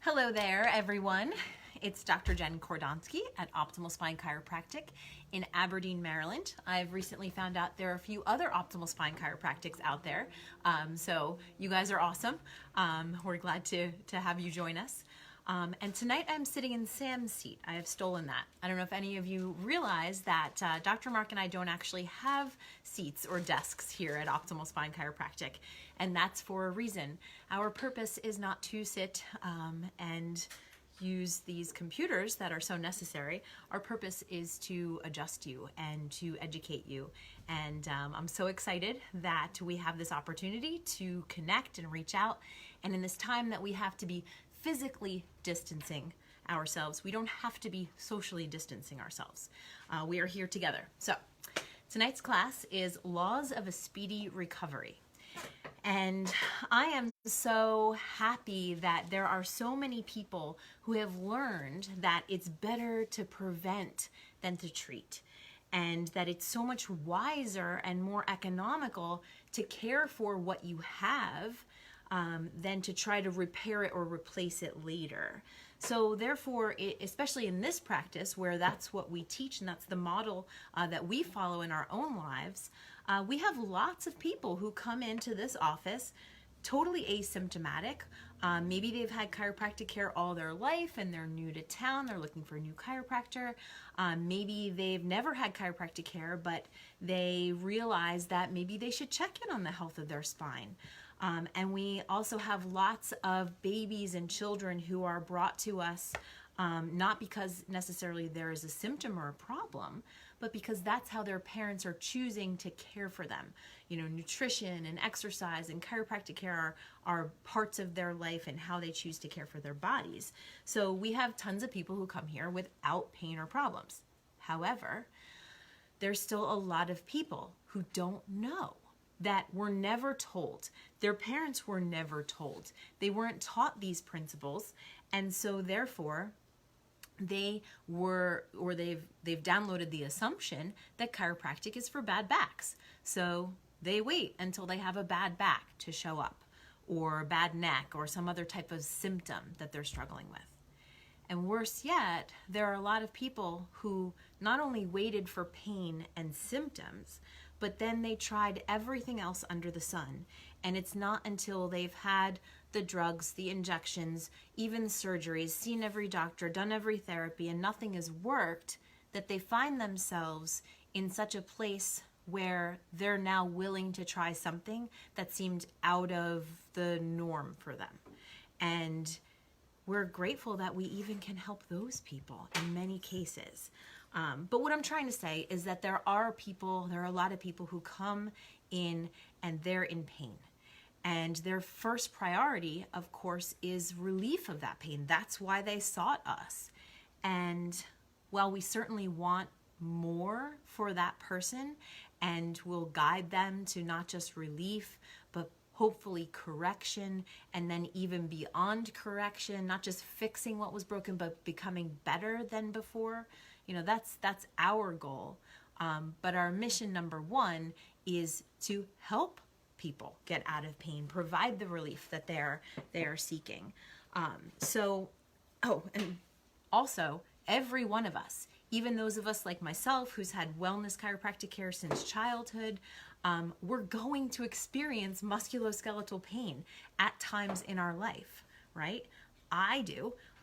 Hello there, everyone. It's Dr. Jen Kordonsky at Optimal Spine Chiropractic in Aberdeen, Maryland. I've recently found out there are a few other Optimal Spine Chiropractics out there, so you guys are awesome. We're glad to have you join us. And tonight I'm sitting in Sam's seat. I have stolen that. I don't know if any of you realize that Dr. Mark and I don't actually have seats or desks here at Optimal Spine Chiropractic, and that's for a reason. Our purpose is not to sit and use these computers that are so necessary. Our purpose is to adjust you and to educate you. And I'm so excited that we have this opportunity to connect and reach out. And in this time that we have to be physically distancing ourselves, we don't have to be socially distancing ourselves. We are here together. So tonight's class is Laws of a Speedy Recovery. And I am so happy that there are so many people who have learned that it's better to prevent than to treat, and that it's so much wiser and more economical to care for what you have than to try to repair it or replace it later. So therefore, especially in this practice where that's what we teach and that's the model that we follow in our own lives, we have lots of people who come into this office totally asymptomatic. Maybe they've had chiropractic care all their life and they're new to town, they're looking for a new chiropractor. Maybe they've never had chiropractic care, but they realize that maybe they should check in on the health of their spine. And we also have lots of babies and children who are brought to us not because necessarily there is a symptom or a problem, but because that's how their parents are choosing to care for them. You know, nutrition and exercise and chiropractic care are parts of their life and how they choose to care for their bodies. So we have tons of people who come here without pain or problems. However, there's still a lot of people who don't know, that were never told. Their parents were never told. They weren't taught these principles, and so therefore they've downloaded the assumption that chiropractic is for bad backs. So they wait until they have a bad back to show up, or a bad neck, or some other type of symptom that they're struggling with. And worse yet, there are a lot of people who not only waited for pain and symptoms, but then they tried everything else under the sun. And it's not until they've had the drugs, the injections, even surgeries, seen every doctor, done every therapy, and nothing has worked, that they find themselves in such a place where they're now willing to try something that seemed out of the norm for them. And we're grateful that we even can help those people in many cases. But what I'm trying to say is that there are a lot of people who come in and they're in pain. And their first priority, of course, is relief of that pain. That's why they sought us. And while we certainly want more for that person and will guide them to not just relief, but hopefully correction, and then even beyond correction, not just fixing what was broken, but becoming better than before, you know, that's our goal. But our mission number one is to help people get out of pain, provide the relief that they are seeking. And also every one of us, even those of us like myself who's had wellness chiropractic care since childhood, we're going to experience musculoskeletal pain at times in our life, right?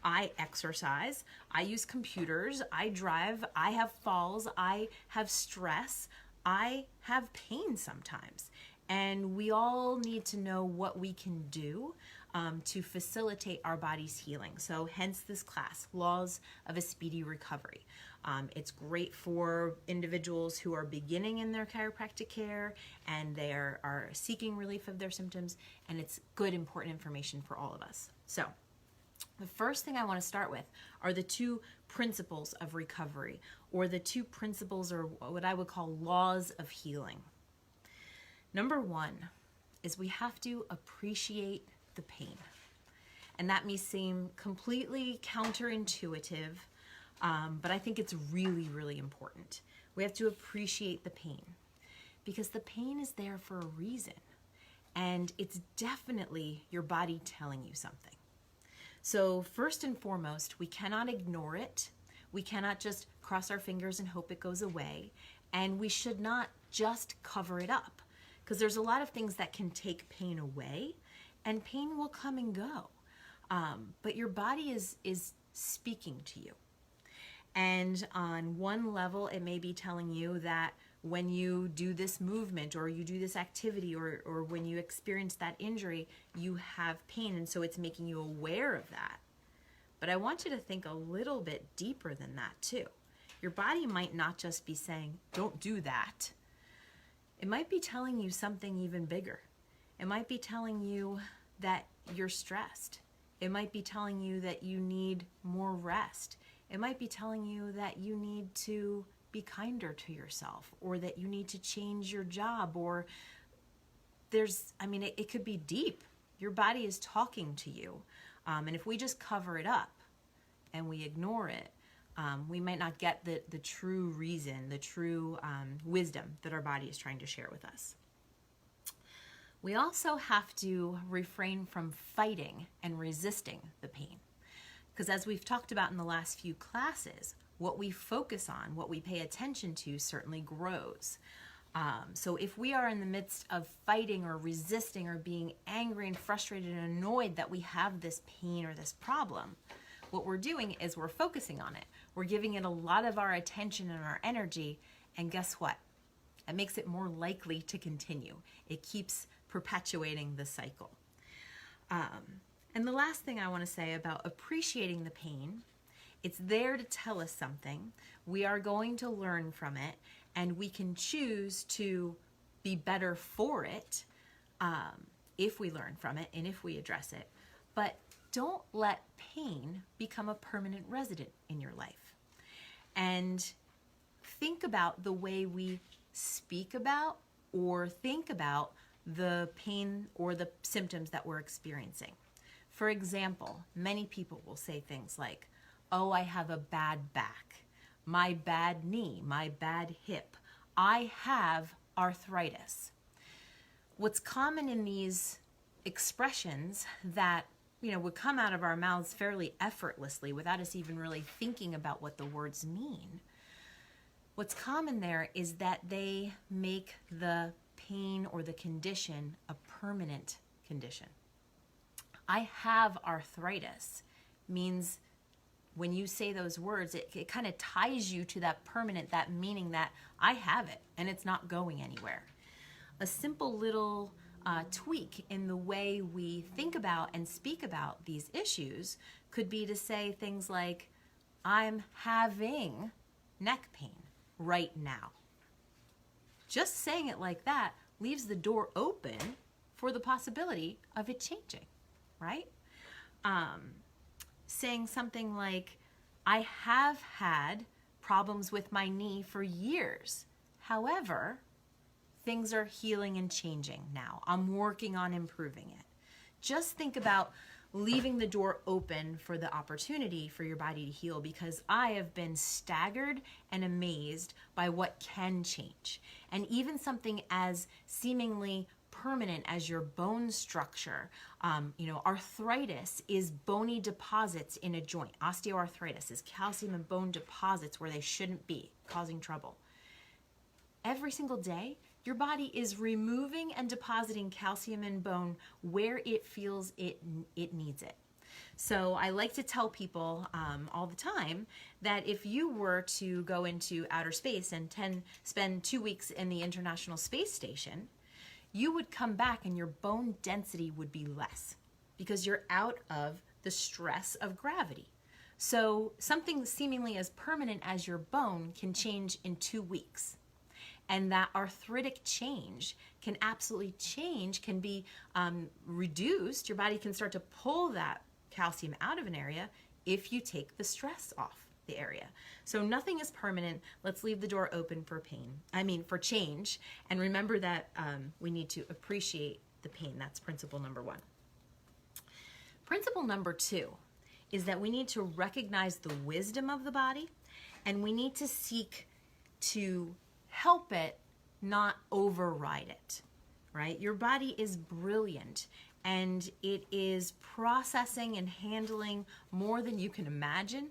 I exercise, I use computers, I drive, I have falls, I have stress, I have pain sometimes. And we all need to know what we can do to facilitate our body's healing. So hence this class, Laws of a Speedy Recovery. It's great for individuals who are beginning in their chiropractic care and they are seeking relief of their symptoms, and it's good, important information for all of us. So the first thing I want to start with are the two principles of recovery, or the two principles, or what I would call laws of healing. Number one is we have to appreciate the pain. And that may seem completely counterintuitive, but I think it's really, really important. We have to appreciate the pain because the pain is there for a reason. And it's definitely your body telling you something. So first and foremost, we cannot ignore it. We cannot just cross our fingers and hope it goes away. And we should not just cover it up, because there's a lot of things that can take pain away, and pain will come and go. But your body is speaking to you. And on one level, it may be telling you that when you do this movement or you do this activity or when you experience that injury, you have pain. And so it's making you aware of that. But I want you to think a little bit deeper than that too. Your body might not just be saying, don't do that. It might be telling you something even bigger. It might be telling you that you're stressed. It might be telling you that you need more rest. It might be telling you that you need to be kinder to yourself, or that you need to change your job, or it could be deep. Your body is talking to you. And if we just cover it up and we ignore it, we might not get the true reason, the true wisdom that our body is trying to share with us. We also have to refrain from fighting and resisting the pain. Because as we've talked about in the last few classes, what we focus on, what we pay attention to certainly grows. So if we are in the midst of fighting or resisting or being angry and frustrated and annoyed that we have this pain or this problem, what we're doing is we're focusing on it. We're giving it a lot of our attention and our energy, and guess what? It makes it more likely to continue. It keeps perpetuating the cycle. And the last thing I want to say about appreciating the pain, it's there to tell us something. We are going to learn from it, and we can choose to be better for it if we learn from it and if we address it. But don't let pain become a permanent resident in your life. And think about the way we speak about or think about the pain or the symptoms that we're experiencing. For example, many people will say things like, oh, I have a bad back, my bad knee, my bad hip, I have arthritis. What's common in these expressions that would come out of our mouths fairly effortlessly without us even really thinking about what the words mean, what's common there is that they make the pain or the condition a permanent condition. I have arthritis means when you say those words, it kind of ties you to that permanent, that meaning that I have it and it's not going anywhere. A simple little tweak in the way we think about and speak about these issues could be to say things like, I'm having neck pain right now. Just saying it like that leaves the door open for the possibility of it changing, right? Saying something like, I have had problems with my knee for years. However, things are healing and changing now. I'm working on improving it. Just think about leaving the door open for the opportunity for your body to heal, because I have been staggered and amazed by what can change. And even something as seemingly permanent as your bone structure. Arthritis is bony deposits in a joint. Osteoarthritis is calcium and bone deposits where they shouldn't be, causing trouble. Every single day, your body is removing and depositing calcium and bone where it feels it needs it. So I like to tell people all the time that if you were to go into outer space and spend 2 weeks in the International Space Station, you would come back and your bone density would be less because you're out of the stress of gravity. So something seemingly as permanent as your bone can change in 2 weeks. And that arthritic change can absolutely change, can be reduced. Your body can start to pull that calcium out of an area if you take the stress off the area. So nothing is permanent. Let's leave the door open for change. And remember that we need to appreciate the pain. That's principle number 1. Principle number 2 is that we need to recognize the wisdom of the body, and we need to seek to help it, not override it, right? Your body is brilliant, and it is processing and handling more than you can imagine.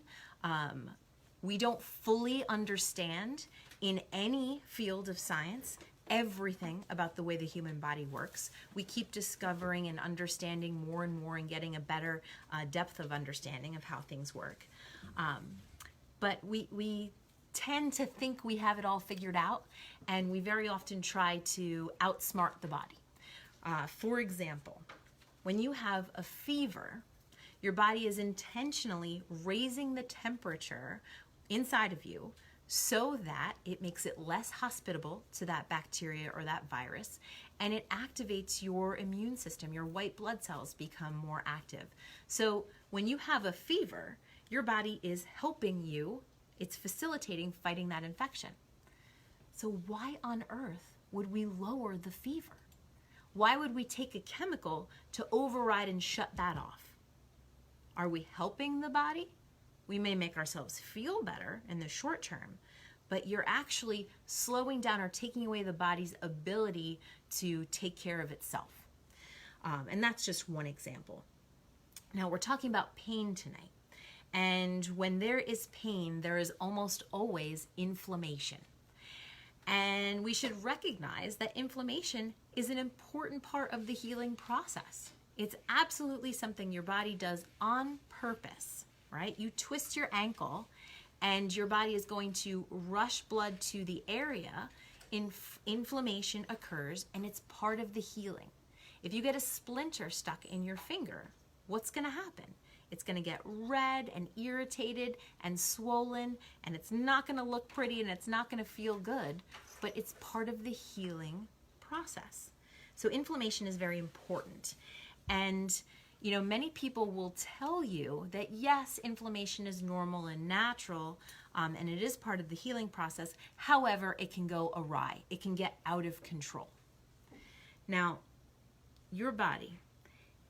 We don't fully understand in any field of science everything about the way the human body works. We keep discovering and understanding more and more and getting a better depth of understanding of how things work. But we tend to think we have it all figured out, and we very often try to outsmart the body. For example, when you have a fever, your body is intentionally raising the temperature inside of you so that it makes it less hospitable to that bacteria or that virus, and it activates your immune system. Your white blood cells become more active. So when you have a fever, your body is helping you. It's facilitating fighting that infection. So why on earth would we lower the fever? Why would we take a chemical to override and shut that off? Are we helping the body? We may make ourselves feel better in the short term, but you're actually slowing down or taking away the body's ability to take care of itself. And that's just one example. Now we're talking about pain tonight. And when there is pain, there is almost always inflammation. And we should recognize that inflammation is an important part of the healing process. It's absolutely something your body does on purpose, right? You twist your ankle and your body is going to rush blood to the area. Inflammation occurs, and it's part of the healing. If you get a splinter stuck in your finger, what's going to happen? It's going to get red and irritated and swollen, and it's not going to look pretty and it's not going to feel good, but it's part of the healing process. So inflammation is very important. And you know, many people will tell you that yes, inflammation is normal and natural, and it is part of the healing process. However, it can go awry. It can get out of control. Now, your body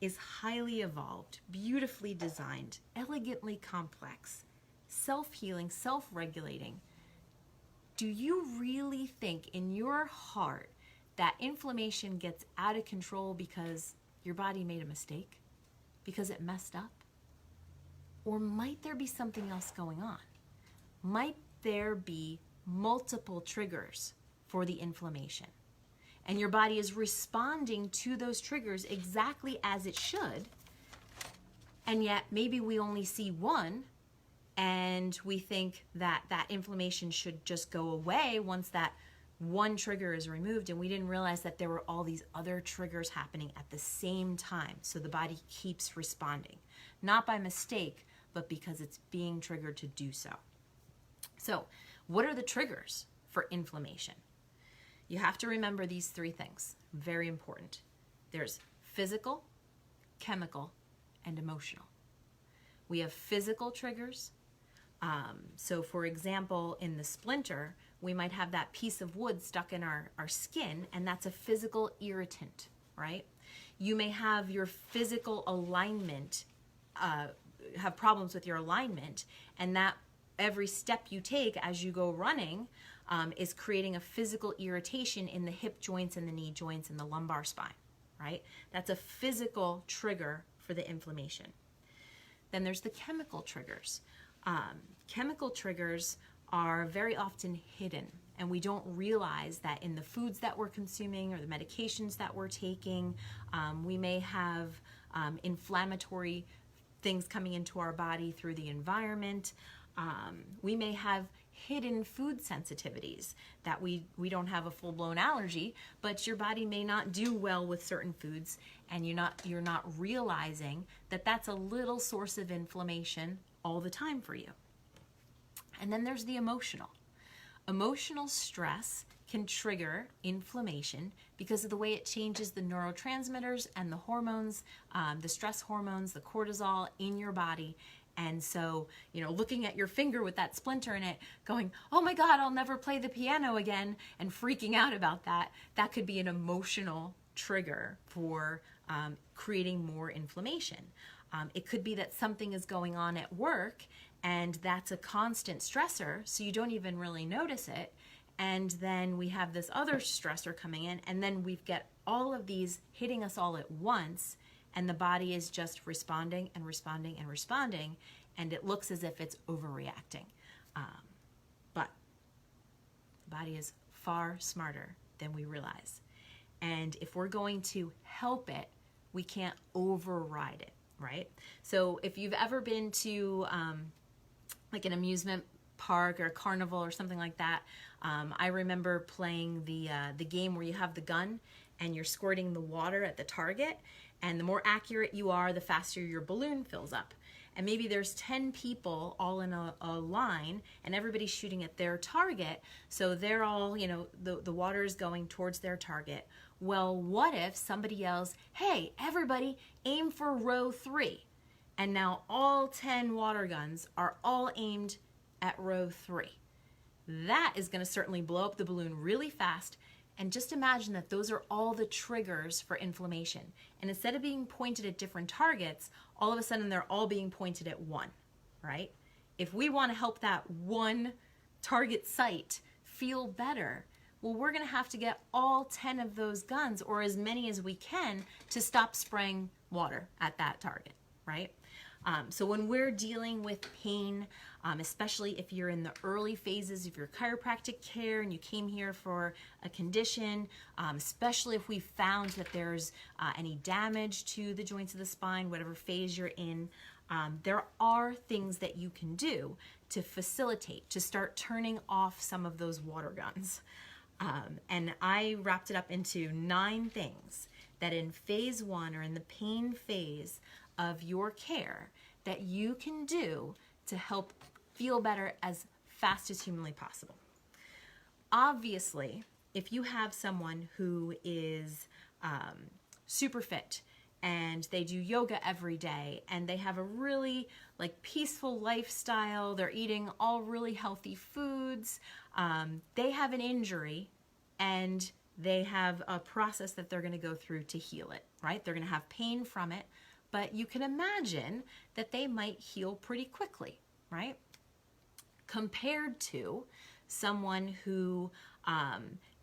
is highly evolved, beautifully designed, elegantly complex, self-healing, self-regulating. Do you really think in your heart that inflammation gets out of control because your body made a mistake? Because it messed up? Or might there be something else going on? Might there be multiple triggers for the inflammation? And your body is responding to those triggers exactly as it should, and yet maybe we only see one, and we think that that inflammation should just go away once that one trigger is removed, and we didn't realize that there were all these other triggers happening at the same time. So the body keeps responding, not by mistake, but because it's being triggered to do so. So what are the triggers for inflammation? You have to remember these three things, very important. There's physical, chemical, and emotional. We have physical triggers. So for example, in the splinter, we might have that piece of wood stuck in our skin, and that's a physical irritant, right? You may have your physical alignment, have problems with your alignment, and that every step you take as you go running is creating a physical irritation in the hip joints and the knee joints and the lumbar spine, right? That's a physical trigger for the inflammation. Then there's the chemical triggers. Chemical triggers are very often hidden, and we don't realize that in the foods that we're consuming or the medications that we're taking. We may have inflammatory things coming into our body through the environment. We may have hidden food sensitivities that we don't have a full-blown allergy, but your body may not do well with certain foods, and you're not realizing that that's a little source of inflammation all the time for you. And then there's the emotional. Emotional stress can trigger inflammation because of the way it changes the neurotransmitters and the hormones, the stress hormones, the cortisol in your body. And so, you know, looking at your finger with that splinter in it, going, oh my God, I'll never play the piano again, and freaking out about that, that could be an emotional trigger for creating more inflammation. It could be that something is going on at work, and that's a constant stressor, so you don't even really notice it. And then we have this other stressor coming in, and then we've got all of these hitting us all at once, and the body is just responding and responding and responding, and it looks as if it's overreacting. But the body is far smarter than we realize. And if we're going to help it, we can't override it, right? So if you've ever been to like an amusement park or a carnival or something like that, I remember playing the game where you have the gun and you're squirting the water at the target, and the more accurate you are, the faster your balloon fills up. And maybe there's 10 people all in a line, and everybody's shooting at their target, so they're all, you know, the water is going towards their target. Well, what if somebody yells, "Hey, everybody, aim for row 3." And now all 10 water guns are all aimed at row 3. That is going to certainly blow up the balloon really fast. And just imagine that those are all the triggers for inflammation. And instead of being pointed at different targets, all of a sudden they're all being pointed at one, right? If we want to help that one target site feel better, well, we're going to have to get all 10 of those guns, or as many as we can, to stop spraying water at that target, right? So when we're dealing with pain, especially if you're in the early phases of your chiropractic care and you came here for a condition, especially if we found that there's any damage to the joints of the spine, whatever phase you're in, there are things that you can do to facilitate, to start turning off some of those water guns. And I wrapped it up into 9 things that in phase 1, or in the pain phase of your care, that you can do to help feel better as fast as humanly possible. Obviously, if you have someone who is super fit and they do yoga every day and they have a really peaceful lifestyle, they're eating all really healthy foods, they have an injury and they have a process that they're going to go through to heal it, right? They're going to have pain from it, but you can imagine that they might heal pretty quickly, right? Compared to someone who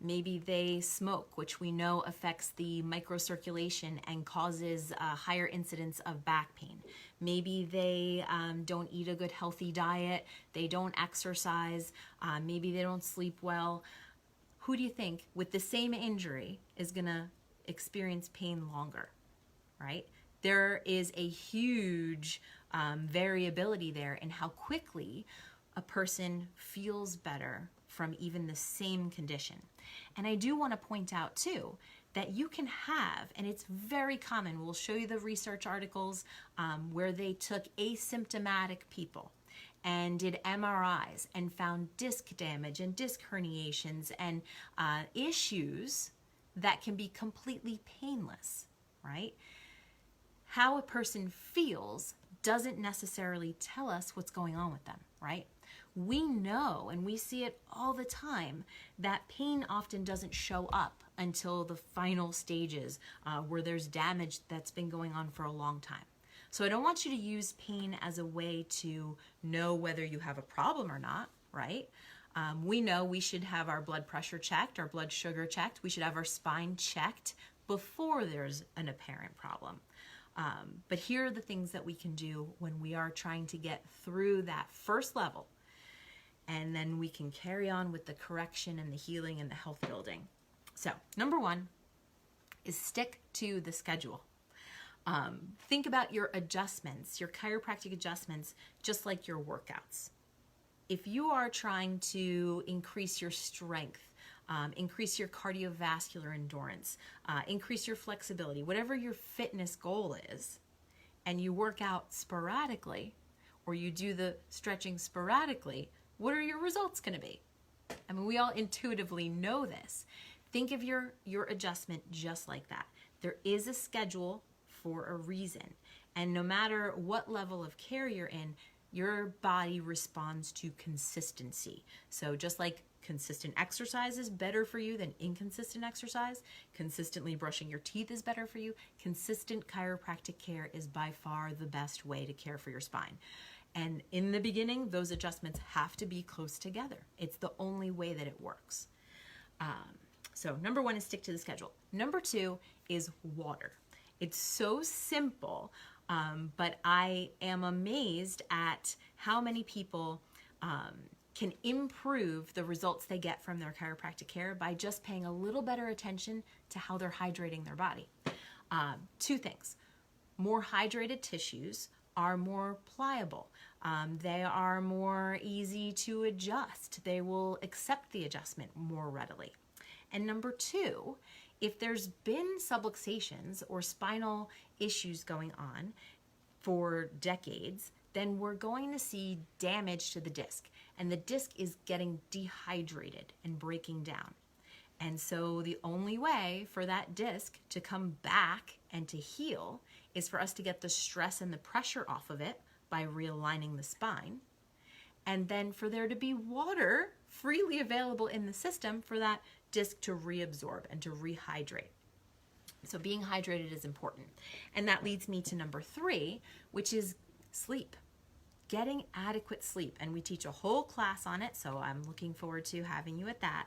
maybe they smoke, which we know affects the microcirculation and causes a higher incidence of back pain. Maybe they don't eat a good healthy diet, they don't exercise, maybe they don't sleep well. Who do you think with the same injury is gonna experience pain longer, right? There is a huge variability there in how quickly a person feels better from even the same condition. And I do want to point out too that you can have, and it's very common, we'll show you the research articles where they took asymptomatic people and did MRIs and found disc damage and disc herniations and issues that can be completely painless, right? How a person feels doesn't necessarily tell us what's going on with them, right? We know, and we see it all the time, that pain often doesn't show up until the final stages where there's damage that's been going on for a long time. So I don't want you to use pain as a way to know whether you have a problem or not, right? We know we should have our blood pressure checked, our blood sugar checked, we should have our spine checked before there's an apparent problem. But here are the things that we can do when we are trying to get through that first level, and then we can carry on with the correction and the healing and the health building. So number 1 is stick to the schedule. Think about your adjustments, your chiropractic adjustments, just like your workouts. If you are trying to increase your strength, increase your cardiovascular endurance, increase your flexibility, whatever your fitness goal is, and you work out sporadically, or you do the stretching sporadically, what are your results going to be? I mean, we all intuitively know this. Think of your adjustment just like that. There is a schedule for a reason, and no matter what level of care you're in, your body responds to consistency. So just like consistent exercise is better for you than inconsistent exercise, consistently brushing your teeth is better for you, consistent chiropractic care is by far the best way to care for your spine. And in the beginning, those adjustments have to be close together. It's the only way that it works. So number 1 is stick to the schedule. Number 2 is water. It's so simple, but I am amazed at how many people can improve the results they get from their chiropractic care by just paying a little better attention to how they're hydrating their body. Two things. More hydrated tissues are more pliable. They are more easy to adjust. They will accept the adjustment more readily. And number two, if there's been subluxations or spinal issues going on for decades, then we're going to see damage to the disc. And the disc is getting dehydrated and breaking down. And so the only way for that disc to come back and to heal is for us to get the stress and the pressure off of it by realigning the spine. And then for there to be water freely available in the system for that disc to reabsorb and to rehydrate. So being hydrated is important. And that leads me to number 3, which is sleep. Getting adequate sleep. And we teach a whole class on it, so I'm looking forward to having you at that.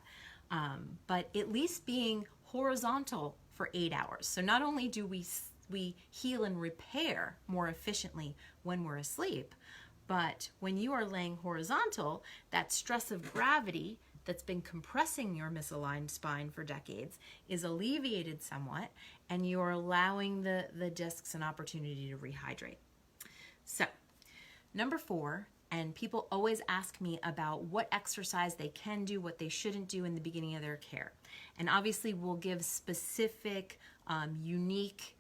But at least being horizontal for 8 hours. So not only do we heal and repair more efficiently when we're asleep, but when you are laying horizontal, that stress of gravity that's been compressing your misaligned spine for decades is alleviated somewhat, and you're allowing the discs an opportunity to rehydrate. So, number 4, and people always ask me about what exercise they can do, what they shouldn't do in the beginning of their care. And obviously we'll give specific, unique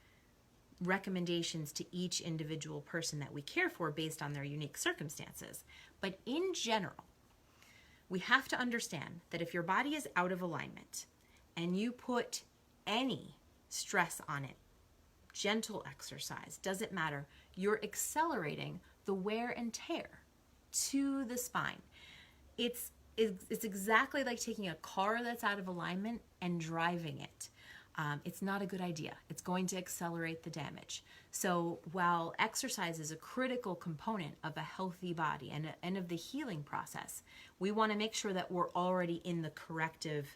recommendations to each individual person that we care for based on their unique circumstances. But in general, we have to understand that if your body is out of alignment and you put any stress on it, gentle exercise, doesn't matter, you're accelerating the wear and tear to the spine. It's exactly like taking a car that's out of alignment and driving it. It's not a good idea. It's going to accelerate the damage. So while exercise is a critical component of a healthy body and of the healing process, we want to make sure that we're already in the corrective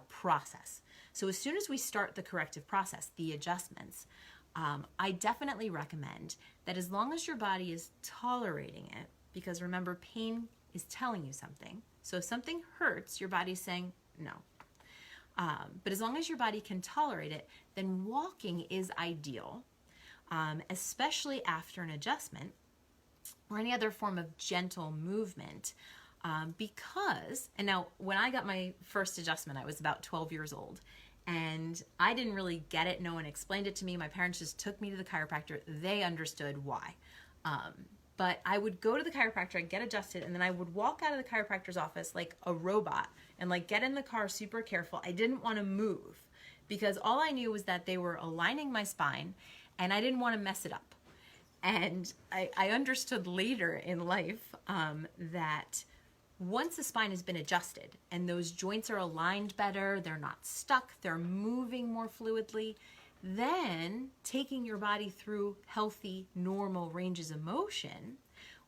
process. So as soon as we start the corrective process, the adjustments, I definitely recommend that as long as your body is tolerating it, because remember, pain is telling you something. So if something hurts, your body's saying no. But as long as your body can tolerate it, then walking is ideal, especially after an adjustment or any other form of gentle movement, because, and now when I got my first adjustment, I was about 12 years old, and I didn't really get it. No one explained it to me. My parents just took me to the chiropractor. They understood why. But I would go to the chiropractor, I'd get adjusted, and then I would walk out of the chiropractor's office like a robot and like get in the car super careful. I didn't want to move because all I knew was that they were aligning my spine and I didn't want to mess it up. And I understood later in life that once the spine has been adjusted and those joints are aligned better, they're not stuck, they're moving more fluidly, then taking your body through healthy, normal ranges of motion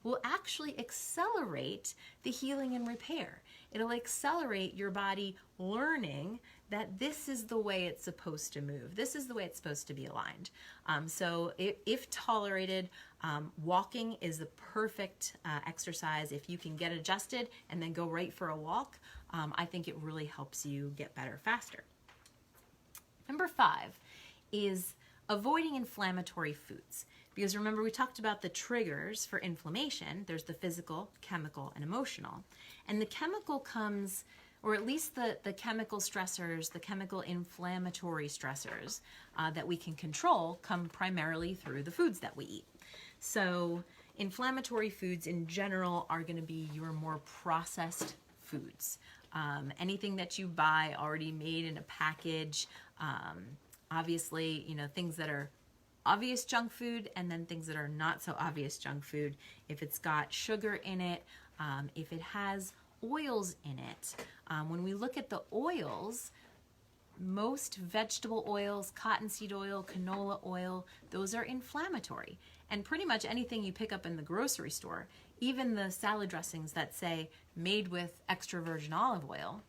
will actually accelerate the healing and repair. It'll accelerate your body learning that this is the way it's supposed to move. This is the way it's supposed to be aligned. So if tolerated, walking is the perfect exercise. If you can get adjusted and then go right for a walk, I think it really helps you get better faster. Number 5 is avoiding inflammatory foods. Because remember, we talked about the triggers for inflammation. There's the physical, chemical, and emotional. And the chemical comes, or at least the chemical stressors, the chemical inflammatory stressors that we can control come primarily through the foods that we eat. So inflammatory foods in general are going to be your more processed foods. Anything that you buy already made in a package, obviously, things that are obvious junk food and then things that are not so obvious junk food. If it's got sugar in it, if it has oils in it. When we look at the oils, most vegetable oils, cottonseed oil, canola oil, those are inflammatory. And pretty much anything you pick up in the grocery store, even the salad dressings that say made with extra virgin olive oil,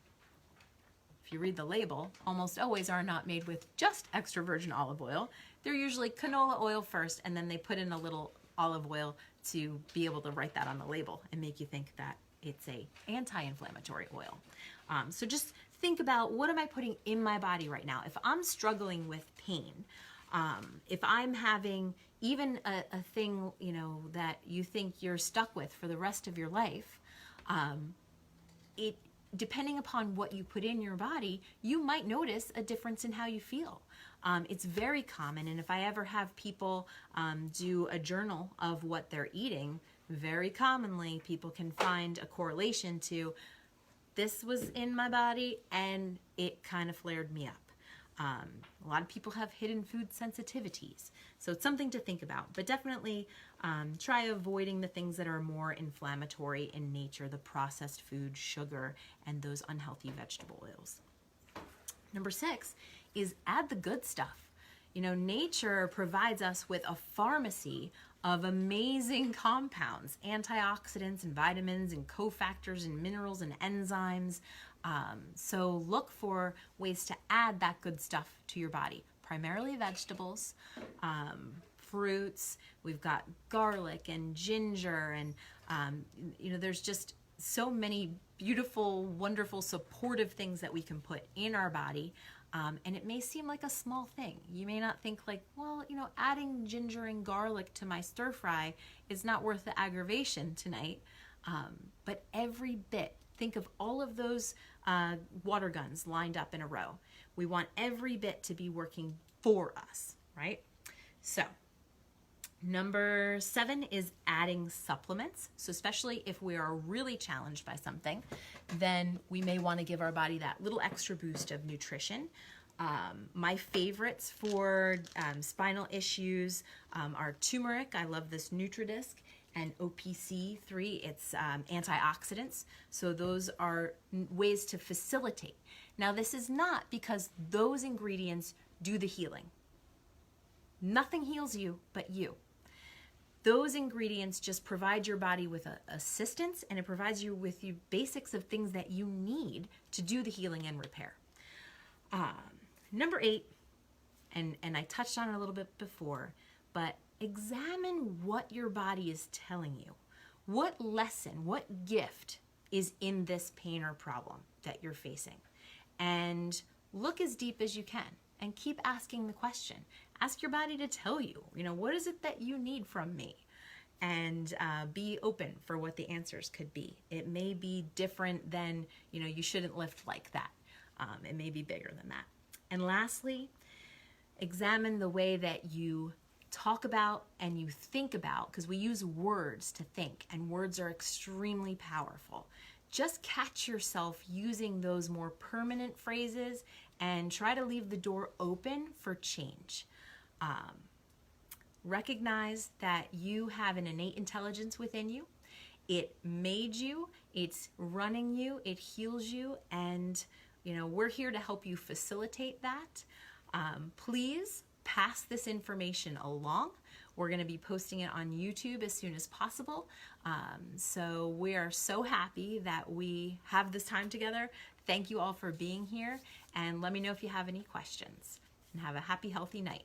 if you read the label, almost always are not made with just extra virgin olive oil. They're usually canola oil first, and then they put in a little olive oil to be able to write that on the label and make you think that it's a anti-inflammatory oil. So just think about, what am I putting in my body right now? If I'm struggling with pain, if I'm having even a thing, you know, that you think you're stuck with for the rest of your life, depending upon what you put in your body, you might notice a difference in how you feel. It's very common, and if I ever have people do a journal of what they're eating, very commonly people can find a correlation to, this was in my body and it kind of flared me up. A lot of people have hidden food sensitivities, so it's something to think about. But definitely try avoiding the things that are more inflammatory in nature, the processed food, sugar, and those unhealthy vegetable oils. Number 6 is add the good stuff. You know, nature provides us with a pharmacy of amazing compounds, antioxidants and vitamins and cofactors and minerals and enzymes. So look for ways to add that good stuff to your body, primarily vegetables, fruits. We've got garlic and ginger, and you know, there's just so many beautiful, wonderful, supportive things that we can put in our body. And it may seem like a small thing. You may not think like, well, you know, adding ginger and garlic to my stir fry is not worth the aggravation tonight. But every bit, think of all of those water guns lined up in a row. We want every bit to be working for us, right? So number 7 is adding supplements. So especially if we are really challenged by something, then we may want to give our body that little extra boost of nutrition. My favorites for spinal issues are turmeric. I love this NutriDisc, and OPC3. It's antioxidants. So those are ways to facilitate. Now, this is not because those ingredients do the healing. Nothing heals you but you. Those ingredients just provide your body with assistance, and it provides you with the basics of things that you need to do the healing and repair. Number 8, and I touched on it a little bit before, but examine what your body is telling you. What lesson, what gift is in this pain or problem that you're facing? And look as deep as you can and keep asking the question. Ask your body to tell you, you know, what is it that you need from me? And be open for what the answers could be. It may be different than, you know, you shouldn't lift like that. It may be bigger than that. And lastly, examine the way that you talk about and you think about, because we use words to think, and words are extremely powerful. Just catch yourself using those more permanent phrases and try to leave the door open for change. Recognize that you have an innate intelligence within you. It made you, it's running you, it heals you, and you know, we're here to help you facilitate that. Please pass this information along. We're going to be posting it on YouTube as soon as possible. So we are so happy that we have this time together. Thank you all for being here, and let me know if you have any questions. And have a happy, healthy night.